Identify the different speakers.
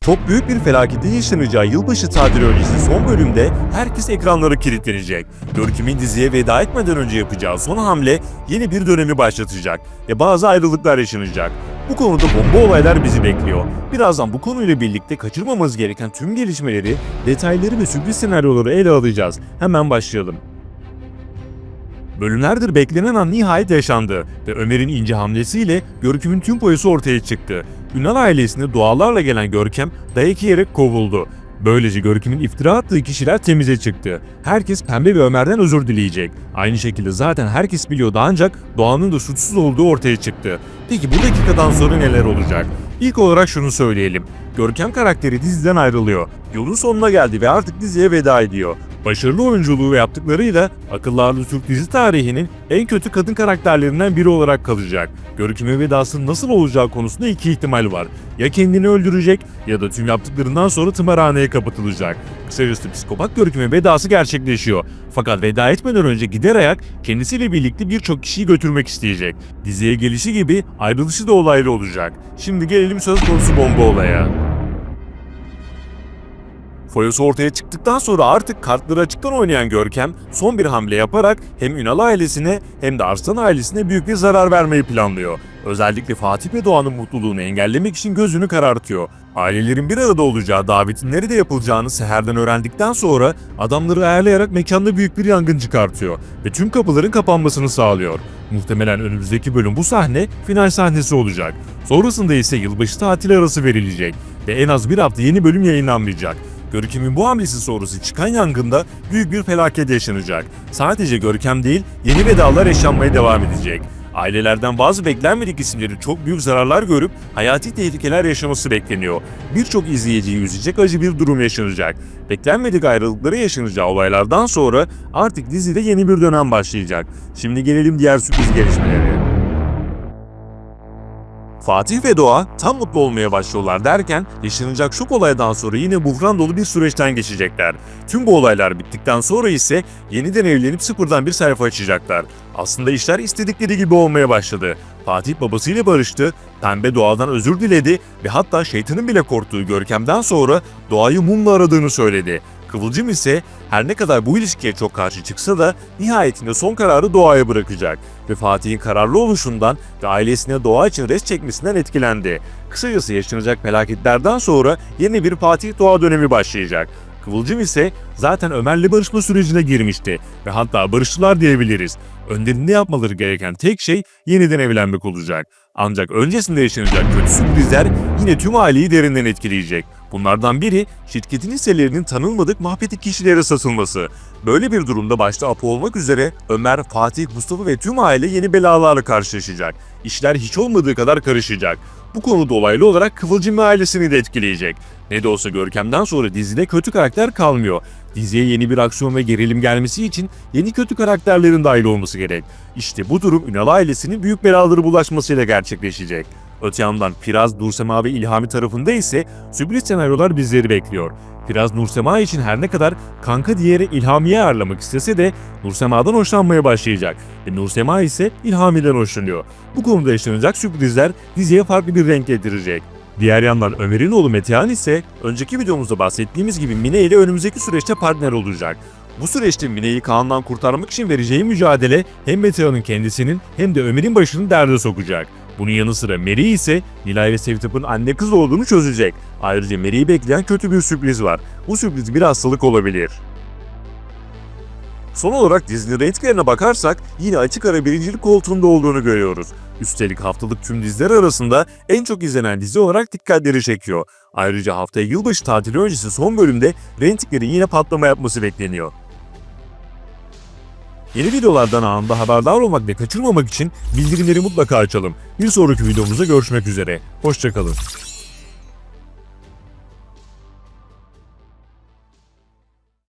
Speaker 1: Çok büyük bir felaketin yaşanacağı yılbaşı tatili öncesi son bölümde herkes ekranlara kilitlenecek. Görkem'in diziye veda etmeden önce yapacağı son hamle yeni bir dönemi başlatacak ve bazı ayrılıklar yaşanacak. Bu konuda bomba olaylar bizi bekliyor. Birazdan bu konuyla birlikte kaçırmamamız gereken tüm gelişmeleri, detayları ve sürpriz senaryoları ele alacağız. Hemen başlayalım. Bölümlerdir beklenen an nihayet yaşandı ve Ömer'in ince hamlesiyle Görkem'in tüm boyusu ortaya çıktı. Ünal ailesine dualarla gelen Görkem dayak yiyerek kovuldu. Böylece Görkem'in iftira attığı kişiler temize çıktı. Herkes Pembe ve Ömer'den özür dileyecek. Aynı şekilde zaten herkes biliyordu ancak Doğan'ın da suçsuz olduğu ortaya çıktı. Peki bu dakikadan sonra neler olacak? İlk olarak şunu söyleyelim. Görkem karakteri diziden ayrılıyor. Yolun sonuna geldi ve artık diziye veda ediyor. Başarılı oyunculuğu ve yaptıklarıyla akıllarlı Türk dizi tarihinin en kötü kadın karakterlerinden biri olarak kalacak. Görkem'in vedasının nasıl olacağı konusunda iki ihtimal var. Ya kendini öldürecek ya da tüm yaptıklarından sonra tımarhaneye kapatılacak. Kısacası psikopat Görkem'in vedası gerçekleşiyor. Fakat veda etmeden önce gider ayak kendisiyle birlikte birçok kişiyi götürmek isteyecek. Diziye gelişi gibi ayrılışı da olaylı olacak. Şimdi gelelim söz konusu bomba olaya. Foyası ortaya çıktıktan sonra artık kartları açıktan oynayan Görkem son bir hamle yaparak hem Ünal ailesine hem de Arslan ailesine büyük bir zarar vermeyi planlıyor. Özellikle Fatih ve Doğan'ın mutluluğunu engellemek için gözünü karartıyor. Ailelerin bir arada olacağı davetin nerede yapılacağını seherden öğrendikten sonra adamları ayarlayarak mekanda büyük bir yangın çıkartıyor ve tüm kapıların kapanmasını sağlıyor. Muhtemelen önümüzdeki bölüm bu sahne final sahnesi olacak. Sonrasında ise yılbaşı tatili arası verilecek ve en az bir hafta yeni bölüm yayınlanmayacak. Görkem'in bu hamlesi sonrası çıkan yangında büyük bir felaket yaşanacak. Sadece Görkem değil, yeni vedalar yaşanmaya devam edecek. Ailelerden bazı beklenmedik isimlerin çok büyük zararlar görüp hayati tehlikeler yaşaması bekleniyor. Birçok izleyiciyi üzecek acı bir durum yaşanacak. Beklenmedik ayrılıkları yaşanacağı olaylardan sonra artık dizide yeni bir dönem başlayacak. Şimdi gelelim diğer sürpriz gelişmelere. Fatih ve Doğa tam mutlu olmaya başlıyorlar derken yaşanacak şok olaydan sonra yine buhran dolu bir süreçten geçecekler. Tüm bu olaylar bittikten sonra ise yeniden evlenip sıfırdan bir sayfa açacaklar. Aslında işler istedikleri gibi olmaya başladı. Fatih babasıyla barıştı, Pembe Doğa'dan özür diledi ve hatta şeytanın bile korktuğu Görkem'den sonra Doğa'yı mumla aradığını söyledi. Kıvılcım ise her ne kadar bu ilişkiye çok karşı çıksa da nihayetinde son kararı Doğa'ya bırakacak ve Fatih'in kararlı oluşundan ve ailesine Doğa için rest çekmesinden etkilendi. Kısacası yaşanacak felaketlerden sonra yeni bir Fatih-Doğa dönemi başlayacak. Kıvılcım ise zaten Ömer'le barışma sürecine girmişti ve hatta barıştılar diyebiliriz. Önlerinde yapmaları gereken tek şey yeniden evlenmek olacak. Ancak öncesinde yaşanacak kötü sürprizler yine tüm aileyi derinden etkileyecek. Bunlardan biri şirketin hisselerinin tanınmadık mahfetik kişilere satılması. Böyle bir durumda başta Apo olmak üzere Ömer, Fatih, Mustafa ve tüm aile yeni belalarla karşılaşacak. İşler hiç olmadığı kadar karışacak. Bu konuda olaylı olarak Kıvılcım ve ailesini de etkileyecek. Ne de olsa Görkem'den sonra dizide kötü karakter kalmıyor. Diziye yeni bir aksiyon ve gerilim gelmesi için yeni kötü karakterlerin dahil olması gerek. İşte bu durum Ünal ailesinin büyük belaları bulaşmasıyla gerçekleşecek. Öte yandan Firaz, Nursema ve İlhami tarafında ise sürpriz senaryolar bizleri bekliyor. Firaz Nursema için her ne kadar kanka diyerek İlhami'yi ağırlamak istese de Nursema'dan hoşlanmaya başlayacak ve Nursema ise İlhami'den hoşlanıyor. Bu konuda yaşanacak sürprizler diziye farklı bir renk getirecek. Diğer yandan Ömer'in oğlu Metehan ise önceki videomuzda bahsettiğimiz gibi Mine ile önümüzdeki süreçte partner olacak. Bu süreçte Mine'yi Kaan'dan kurtarmak için vereceği mücadele hem Metehan'ın kendisinin hem de Ömer'in başını derde sokacak. Bunun yanı sıra Meri ise Nilay ve Sevtap'ın anne kız olduğunu çözecek. Ayrıca Meri'yi bekleyen kötü bir sürpriz var. Bu sürpriz bir hastalık olabilir. Son olarak dizinin reytinglerine bakarsak yine açık ara birincilik koltuğunda olduğunu görüyoruz. Üstelik haftalık tüm diziler arasında en çok izlenen dizi olarak dikkatleri çekiyor. Ayrıca haftaya yılbaşı tatili öncesi son bölümde reytinglerin yine patlama yapması bekleniyor. Yeni videolardan anında haberdar olmak ve kaçırmamak için bildirimleri mutlaka açalım. Bir sonraki videomuzda görüşmek üzere. Hoşça kalın.